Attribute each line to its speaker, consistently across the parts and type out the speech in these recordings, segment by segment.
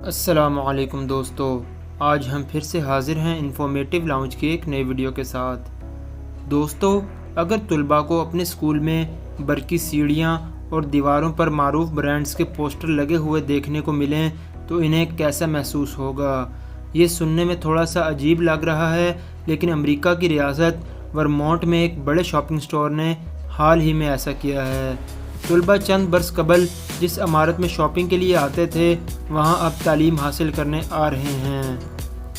Speaker 1: السلام علیکم دوستو، آج ہم پھر سے حاضر ہیں انفارمیٹیو لاؤنج کی ایک نئی ویڈیو کے ساتھ۔ دوستو، اگر طلباء کو اپنے سکول میں برقی سیڑھیاں اور دیواروں پر معروف برانڈز کے پوسٹر لگے ہوئے دیکھنے کو ملیں تو انہیں کیسا محسوس ہوگا؟ یہ سننے میں تھوڑا سا عجیب لگ رہا ہے، لیکن امریکہ کی ریاست ورمونٹ میں ایک بڑے شاپنگ سٹور نے حال ہی میں ایسا کیا ہے۔ طلباء چند برس قبل جس عمارت میں شاپنگ کے لیے آتے تھے، وہاں اب تعلیم حاصل کرنے آ رہے ہیں۔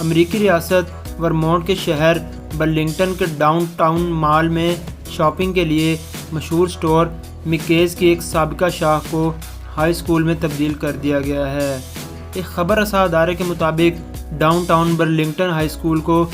Speaker 1: امریکی ریاست ورمونٹ کے شہر برلنگٹن کے ڈاؤن ٹاؤن مال میں شاپنگ کے لیے مشہور سٹور مکیز کی ایک سابقہ شاخ کو ہائی اسکول میں تبدیل کر دیا گیا ہے۔ ایک خبر رساں ادارے کے مطابق down town Burlington high school کو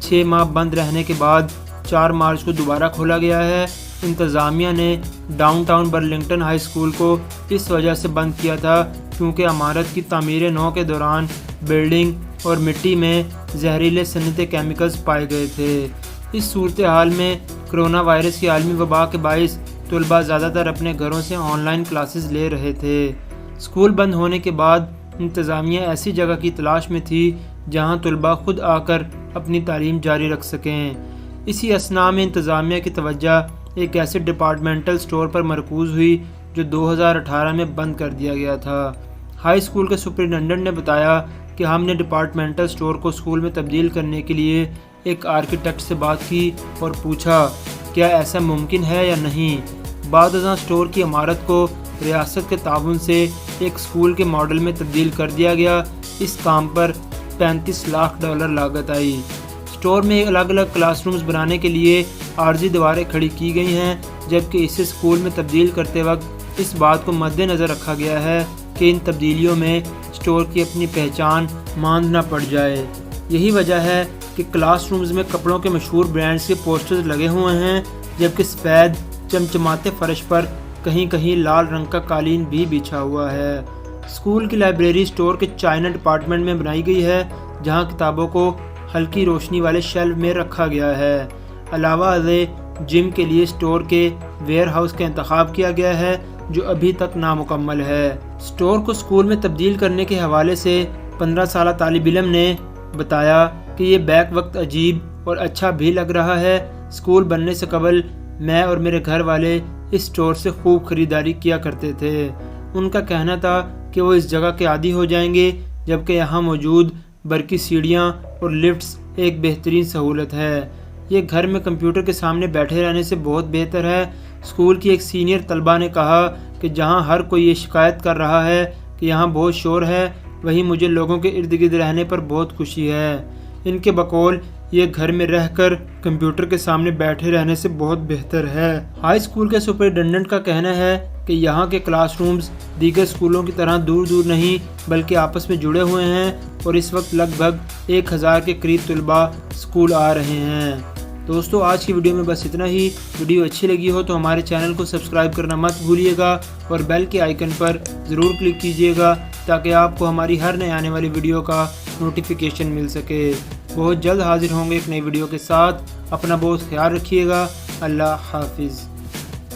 Speaker 1: 6 ماہ بند رہنے کے بعد 4 مارچ کو دوبارہ کھولا گیا ہے۔ انتظامیہ نے down town Burlington high school کو اس وجہ سے بند کیا تھا کیونکہ عمارت کی تعمیر نو کے دوران بلڈنگ اور مٹی میں زہریلے صنعتی کیمیکلز پائے گئے تھے۔ اس صورتحال میں کرونا وائرس کی عالمی وبا کے باعث طلباء زیادہ تر اپنے گھروں سے آن لائن کلاسز لے رہے تھے۔ اسکول بند ہونے کے بعد انتظامیہ ایسی جگہ کی تلاش میں تھی جہاں طلباء خود آ کر اپنی تعلیم جاری رکھ سکیں۔ اسی اثناء میں انتظامیہ کی توجہ ایک ایسے ڈپارٹمنٹل سٹور پر مرکوز ہوئی جو 2018 میں بند کر دیا گیا تھا۔ ہائی اسکول کے سپرنٹنڈنٹ نے بتایا کہ ہم نے ڈپارٹمنٹل سٹور کو اسکول میں تبدیل کرنے کے لیے ایک آرکیٹیکٹ سے بات کی اور پوچھا کیا ایسا ممکن ہے یا نہیں۔ بعد ازاں سٹور کی عمارت کو ریاست کے تعاون سے ایک اسکول کے ماڈل میں تبدیل کر دیا گیا۔ اس کام پر $35 لاکھ لاگت آئی۔ سٹور میں الگ الگ کلاس رومز بنانے کے لیے عارضی دیواریں کھڑی کی گئی ہیں، جبکہ اسے اسکول میں تبدیل کرتے وقت اس بات کو مد نظر رکھا گیا ہے کہ ان تبدیلیوں میں سٹور کی اپنی پہچان ماند نہ پڑ جائے۔ یہی وجہ ہے کہ کلاس رومز میں کپڑوں کے مشہور برانڈز کے پوسٹرز لگے ہوئے ہیں، جبکہ سفید چمچماتے فرش پر کہیں کہیں لال رنگ کا قالین بھی بچھا ہوا ہے۔ اسکول کی لائبریری سٹور کے چائنا ڈپارٹمنٹ میں بنائی گئی ہے، جہاں کتابوں کو ہلکی روشنی والے شیلف میں رکھا گیا ہے۔ علاوہ ازیں جم کے لیے سٹور کے ویئر ہاؤس کا انتخاب کیا گیا ہے جو ابھی تک نامکمل ہے۔ سٹور کو اسکول میں تبدیل کرنے کے حوالے سے 15 سالہ طالب علم نے بتایا کہ یہ بیک وقت عجیب اور اچھا بھی لگ رہا ہے۔ اسکول بننے سے قبل میں اور میرے گھر والے اس سٹور سے خوب خریداری کیا کرتے تھے۔ ان کا کہنا تھا کہ وہ اس جگہ کے عادی ہو جائیں گے، جبکہ یہاں موجود برقی سیڑھیاں اور لفٹس ایک بہترین سہولت ہے۔ یہ گھر میں کمپیوٹر کے سامنے بیٹھے رہنے سے بہت بہتر ہے۔ اسکول کی ایک سینئر طالبہ نے کہا کہ جہاں ہر کوئی یہ شکایت کر رہا ہے کہ یہاں بہت شور ہے، وہیں مجھے لوگوں کے ارد گرد رہنے پر بہت خوشی ہے۔ ان کے بقول یہ گھر میں رہ کر کمپیوٹر کے سامنے بیٹھے رہنے سے بہت بہتر ہے۔ ہائی اسکول کے سپرنٹنڈنٹ کا کہنا ہے کہ یہاں کے کلاس رومز دیگر اسکولوں کی طرح دور دور نہیں بلکہ آپس میں جڑے ہوئے ہیں اور اس وقت لگ بھگ 1000 کے قریب طلباء اسکول آ رہے ہیں۔ دوستو، آج کی ویڈیو میں بس اتنا ہی۔ ویڈیو اچھی لگی ہو تو ہمارے چینل کو سبسکرائب کرنا مت بھولیے گا اور بیل کے آئیکن پر ضرور کلک کیجیے گا تاکہ آپ کو ہماری ہر نئے آنے والی ویڈیو کا نوٹیفیکیشن مل سکے۔ بہت جلد حاضر ہوں گے ایک نئی ویڈیو کے ساتھ۔ اپنا بہت خیال رکھیے گا۔ اللہ حافظ۔